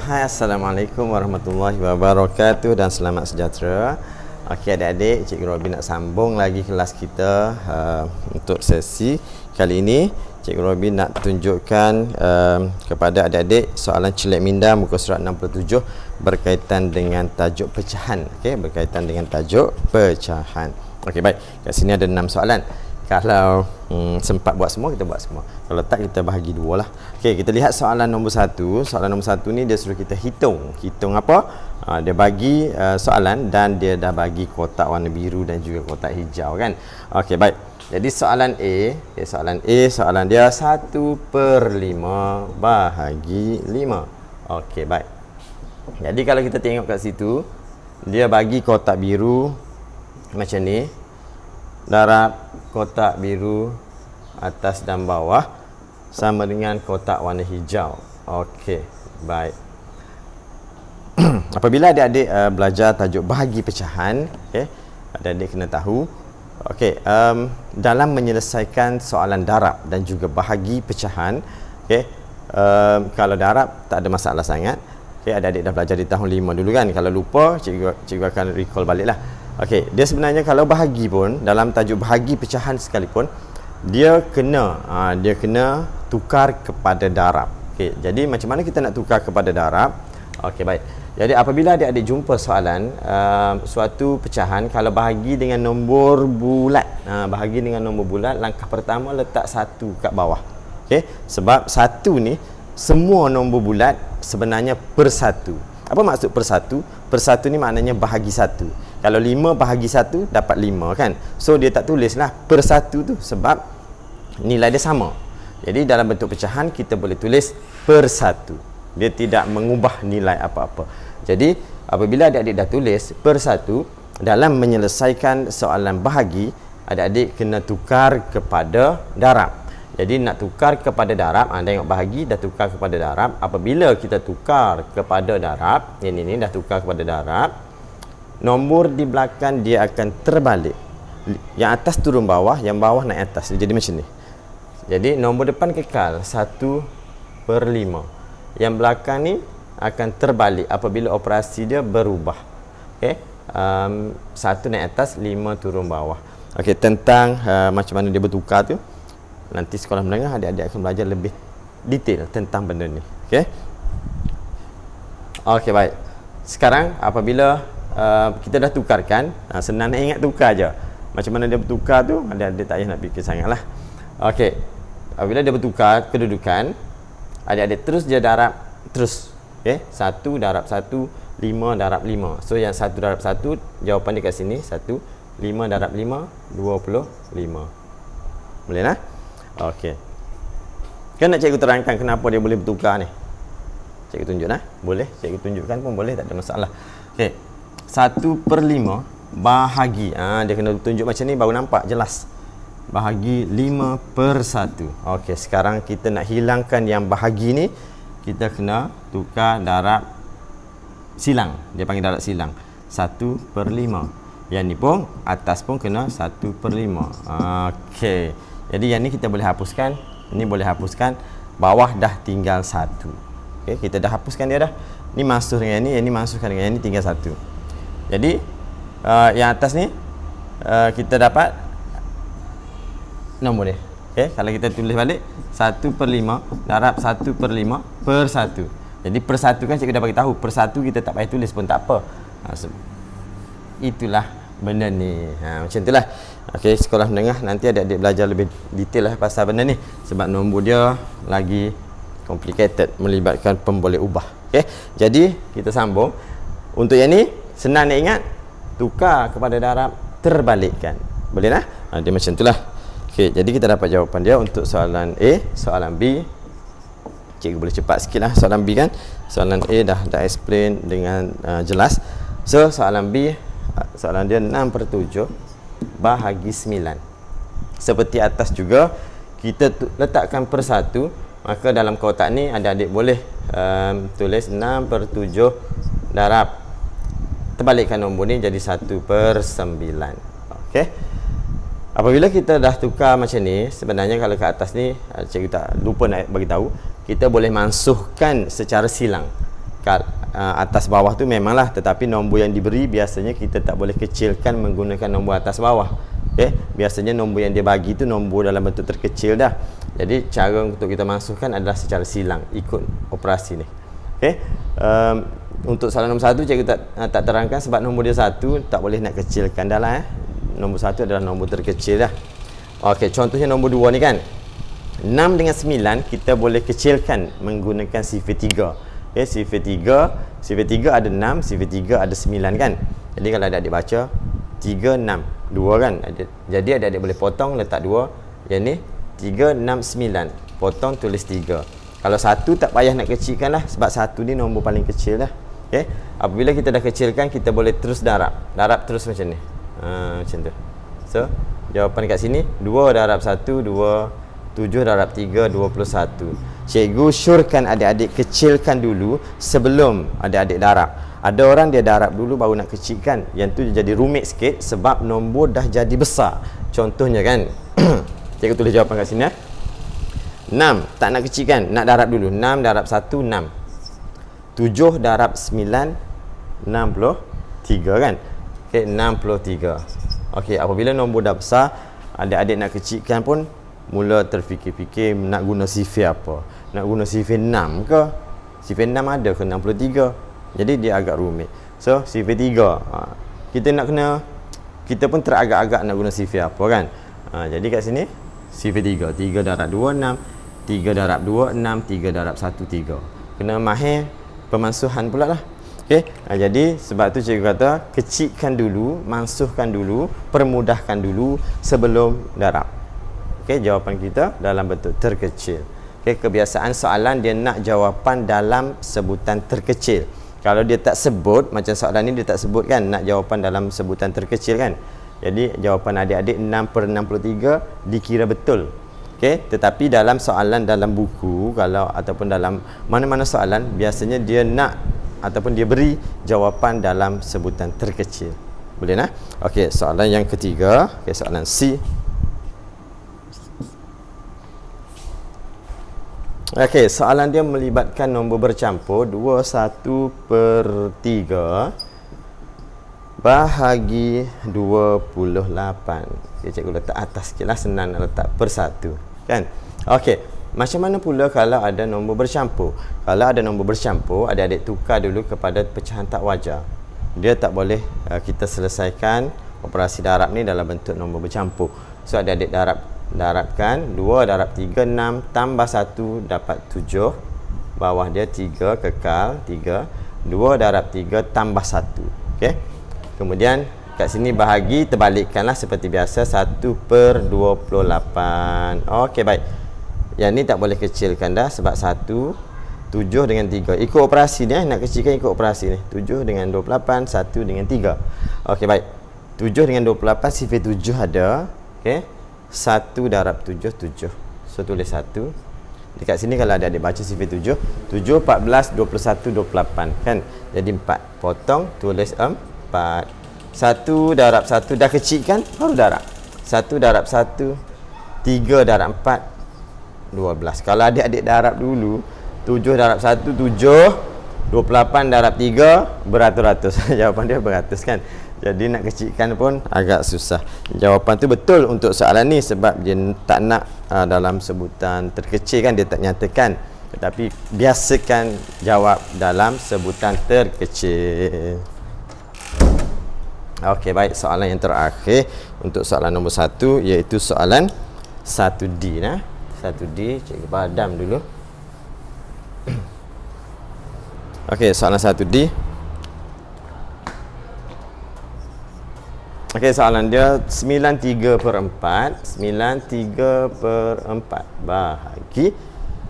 Hai, Assalamualaikum warahmatullahi wabarakatuh dan selamat sejahtera. Okey adik-adik, Cikgu Robin nak sambung lagi kelas kita untuk sesi kali ini. Cikgu Robin nak tunjukkan kepada adik-adik soalan celik minda muka surat 67 berkaitan dengan tajuk pecahan. Okey, berkaitan dengan tajuk pecahan. Okey, baik. Kat sini ada 6 soalan. Kalau sempat buat semua, kita buat semua. Kalau tak, kita bahagi dua lah. Okey, kita lihat soalan nombor 1. Soalan nombor 1 ni dia suruh kita hitung. Hitung apa? Dia bagi soalan dan dia dah bagi kotak warna biru dan juga kotak hijau kan. Okey, baik. Jadi soalan A, soalan dia 1/5 bahagi 5. Okey, baik. Jadi kalau kita tengok kat situ, dia bagi kotak biru macam ni. Darab kotak biru atas dan bawah sama dengan kotak warna hijau. Okey, baik. Apabila adik-adik belajar tajuk bahagi pecahan, okey, adik-adik kena tahu, okey, dalam menyelesaikan soalan darab dan juga bahagi pecahan, okey, kalau darab tak ada masalah sangat. Okey, adik-adik dah belajar di tahun 5 dulu kan. Kalau lupa, cikgu akan recall baliklah. Okey, dia sebenarnya kalau bahagi pun, dalam tajuk bahagi pecahan sekalipun, dia kena tukar kepada darab. Okey, jadi macam mana kita nak tukar kepada darab? Okey, baik. Jadi apabila adik-adik jumpa soalan suatu pecahan, kalau bahagi dengan nombor bulat, bahagi dengan nombor bulat, langkah pertama letak 1 kat bawah. Okey, sebab 1 ni semua nombor bulat sebenarnya per 1. Apa maksud per 1? Per 1 ni maknanya bahagi 1. Kalau 5 bahagi 1 dapat 5 kan. So dia tak tulislah per 1 tu sebab nilai dia sama. Jadi dalam bentuk pecahan kita boleh tulis per 1. Dia tidak mengubah nilai apa-apa. Jadi apabila adik-adik dah tulis per 1, dalam menyelesaikan soalan bahagi, adik-adik kena tukar kepada darab. Jadi nak tukar kepada darab, tengok bahagi dah tukar kepada darab. Apabila kita tukar kepada darab, ini dah tukar kepada darab, nombor di belakang dia akan terbalik. Yang atas turun bawah, yang bawah naik atas. Jadi macam ni. Jadi nombor depan kekal 1/5. Yang belakang ni akan terbalik apabila operasi dia berubah. Okey, 1 naik atas, 5 turun bawah. Okey, tentang macam mana dia bertukar tu, nanti sekolah menengah adik-adik akan belajar lebih detail tentang benda ni. Okey. Okey, baik. Sekarang apabila kita dah tukarkan, senang nak ingat tukar je. Macam mana dia bertukar tu, adik-adik tak payah nak fikir sangatlah. Okey. Apabila dia bertukar kedudukan, adik-adik terus dia darab terus. Okey, 1 darab 1, 5 darab 5. So yang 1 darab 1, jawapan dia kat sini 1, 5 darab 5, 25. Boleh tak? Okey. Kan nak cikgu terangkan kenapa dia boleh bertukar ni? Cikgu tunjuk nah. Boleh, cikgu tunjukkan pun boleh, tak ada masalah. Okey. 1/5 bahagi. Dia kena tunjuk macam ni baru nampak jelas. Bahagi 5/1. Okey, sekarang kita nak hilangkan yang bahagi ni, kita kena tukar darab silang. Dia panggil darab silang. 1/5. Yang ni pun atas pun kena 1/5. Okey. Jadi yang ni kita boleh hapuskan, ini boleh hapuskan, bawah dah tinggal 1. Okey, kita dah hapuskan dia dah. Ni masuk dengan yang ni masukkan dengan yang ni, tinggal 1. Jadi yang atas ni kita dapat nombor dia. Okey, kalau kita tulis balik 1/5 darab 1/5 per 1. Jadi per 1 kan cikgu dah bagi tahu, per 1 kita tak payah tulis pun tak apa. Itulah benda ni. Macam itulah. Okey, sekolah menengah nanti adik-adik belajar lebih detail lah pasal benda ni sebab nombor dia lagi complicated, melibatkan pemboleh ubah. Okey, jadi kita sambung. Untuk yang ni senang nak ingat, tukar kepada darab terbalikkan. Boleh tak? Dia macam itulah. Okey, jadi kita dapat jawapan dia untuk soalan A. Soalan B, cikgu boleh cepat sikit lah soalan B kan. Soalan A dah explain dengan jelas. So soalan B, soalan dia 6/7 bahagi 9. Seperti atas juga, kita letakkan per 1, maka dalam kotak ni adik-adik boleh tulis 6/7 darab, terbalikkan nombor ni jadi 1/9. Okey. Apabila kita dah tukar macam ni, sebenarnya kalau ke atas ni cikgu tak lupa nak bagi tahu, kita boleh mansuhkan secara silang. atas bawah tu memanglah, tetapi nombor yang diberi biasanya kita tak boleh kecilkan menggunakan nombor atas bawah. Biasanya nombor yang dia bagi tu nombor dalam bentuk terkecil dah. Jadi cara untuk kita masukkan adalah secara silang ikut operasi ni. Untuk soalan nombor 1 cikgu tak terangkan sebab nombor dia 1 tak boleh nak kecilkan dah lah. Nombor 1 adalah nombor terkecil dah. Okey, contohnya nombor 2 ni kan. 6 dengan 9 kita boleh kecilkan menggunakan sifar 3. Sifar 3 ada 6, sifar 3 ada 9 kan. Jadi kalau adik-adik baca 3, 6, 2 kan. Jadi adik-adik boleh potong letak 2. Yang ni 3, 6, 9. Potong tulis 3. Kalau 1 tak payah nak kecilkan lah, sebab 1 ni nombor paling kecil lah. Apabila kita dah kecilkan, kita boleh terus darab. Darab terus macam ni. Macam tu. So, jawapan kat sini 2 darab 1, 2, 7 darab 3, 21. Cikgu syorkan adik-adik kecilkan dulu sebelum adik-adik darab. Ada orang dia darab dulu baru nak kecilkan. Yang tu jadi rumit sikit sebab nombor dah jadi besar. Contohnya kan. Cikgu tulis jawapan kat sini 6 tak nak kecilkan, nak darab dulu. 6 darab 1 6. 7 darab 9 63 kan. 63. Okey, apabila nombor dah besar, adik-adik nak kecilkan pun mula terfikir-fikir nak guna sifar apa. Nak guna sifar 6 ke? Sifar 6 ada ke 63? Jadi dia agak rumit. So sifar 3. Kita pun teragak-agak nak guna sifar apa kan. Jadi kat sini sifar 3. 3 darab 2 6. 3 darab 2 6. 3 darab 1 3. Kena mahir pemansuhan pula lah. Jadi sebab tu cikgu kata kecilkan dulu, mansuhkan dulu, permudahkan dulu sebelum darab. Jawapan kita dalam bentuk terkecil. Kebiasaan soalan dia nak jawapan dalam sebutan terkecil. Kalau dia tak sebut, macam soalan ni dia tak sebut kan, nak jawapan dalam sebutan terkecil kan. Jadi jawapan adik-adik 6/63 dikira betul. Tetapi dalam soalan dalam buku ataupun dalam mana-mana soalan, biasanya dia nak ataupun dia beri jawapan dalam sebutan terkecil. Boleh nak? Okey, soalan yang ketiga, soalan C. Okey, soalan dia melibatkan nombor bercampur 21/3 bahagi 28. Cikgu letak atas sikit lah, senang nak letak per 1 kan. Okey, macam mana pula kalau ada nombor bercampur? Kalau ada nombor bercampur, adik-adik tukar dulu kepada pecahan tak wajar. Dia tak boleh kita selesaikan operasi darab ni dalam bentuk nombor bercampur. So adik-adik darabkan 2 darab 3 6 tambah 1 dapat 7. Bawah dia 3 kekal 3. 2 darab 3 tambah 1. Kemudian kat sini bahagi, terbalikkanlah seperti biasa 1/28. Okey, baik. Yang ni tak boleh kecilkan dah sebab 1 7 dengan 3. Ikut operasi ni nak kecilkan ikut operasi ni. 7 dengan 28, 1 dengan 3. Okey, baik. 7 dengan 28 sifar 7 ada. 1 darab 7 7. So tulis 1. Dekat sini kalau ada adik baca sifar 7, 7 14 21 28 kan. Jadi 4. Potong tulis 4. 1 darab 1 dah kecil kan, baru darab. 1 darab 1 3 darab 4 12. Kalau adik-adik darab dulu 7 darab 1 7, 28 darab 3 beratus-ratus. Jawapan dia beratus kan. Jadi nak kecilkan pun agak susah. Jawapan tu betul untuk soalan ni sebab dia tak nak dalam sebutan terkecil kan, dia tak nyatakan. Tetapi biasakan jawab dalam sebutan terkecil. Okey, baik. Soalan yang terakhir untuk soalan nombor 1 iaitu soalan 1D nah. 1D, cikgu padam dulu. Okey, soalan 1D. Okey, soalan dia 93/4. 93/4 bahagi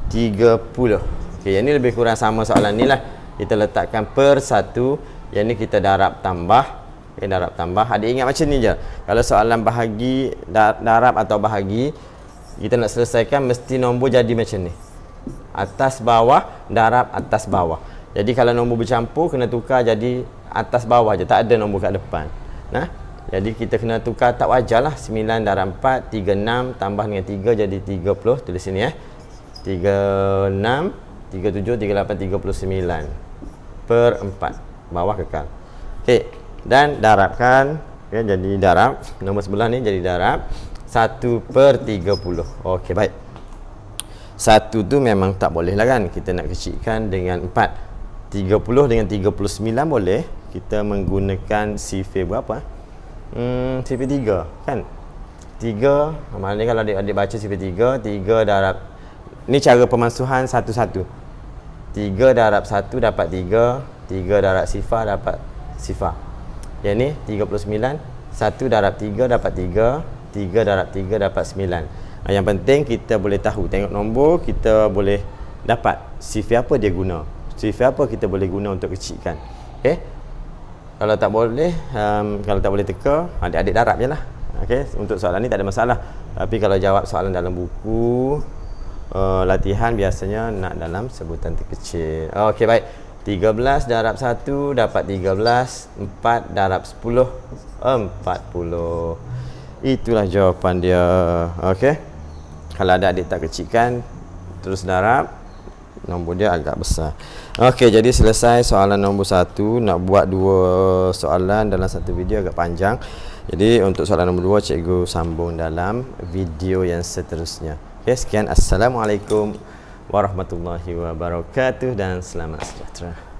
30. Okey, yang ni lebih kurang sama soalan ni lah. Kita letakkan per 1. Yang ni kita darab tambah. Darab tambah. Adik ingat macam ni je. Kalau soalan bahagi, darab atau bahagi, kita nak selesaikan mesti nombor jadi macam ni. Atas bawah, darab atas bawah. Jadi kalau nombor bercampur kena tukar jadi atas bawah je, tak ada nombor kat depan. Nah, jadi kita kena tukar tak wajar lah. 9 darab 4 36 tambah dengan 3 jadi 30. Tulis sini 36 37 38 39. per 4. Bawah kekal. Okey, dan darabkan, ya, jadi darab nombor sebelah ni jadi darab 1 per 30. Okey, baik. 1 tu memang tak boleh lah kan, kita nak kecilkan dengan 4. 30 dengan 39 boleh. Kita menggunakan sifir berapa? Sifir 3 kan. 3, maknanya kalau adik-adik baca sifir 3, 3 darab, ni cara pemansuhan satu-satu. 3 darab 1 dapat 3, 3 darab sifar dapat sifar. Yang ni 39, 1 darab 3 dapat 3, 3 darab 3 dapat 9. Yang penting kita boleh tahu, tengok nombor, kita boleh dapat sifir apa dia guna, sifir apa kita boleh guna untuk kecilkan. Okey, kalau tak boleh, kalau tak boleh teka, adik-adik darab je lah. Okey, untuk soalan ni tak ada masalah. Tapi kalau jawab soalan dalam buku latihan, biasanya nak dalam sebutan terkecil. Okey, baik. 13 darab 1 dapat 13, 4 darab 10 40. Itulah jawapan dia. Okey, kalau ada adik tak kecilkan, terus darab, nombor dia agak besar. Okey, jadi selesai soalan nombor 1. Nak buat 2 soalan dalam satu video agak panjang. Jadi untuk soalan nombor 2, cikgu sambung dalam video yang seterusnya. Okey, sekian. Assalamualaikum warahmatullahi wabarakatuh dan selamat sejahtera.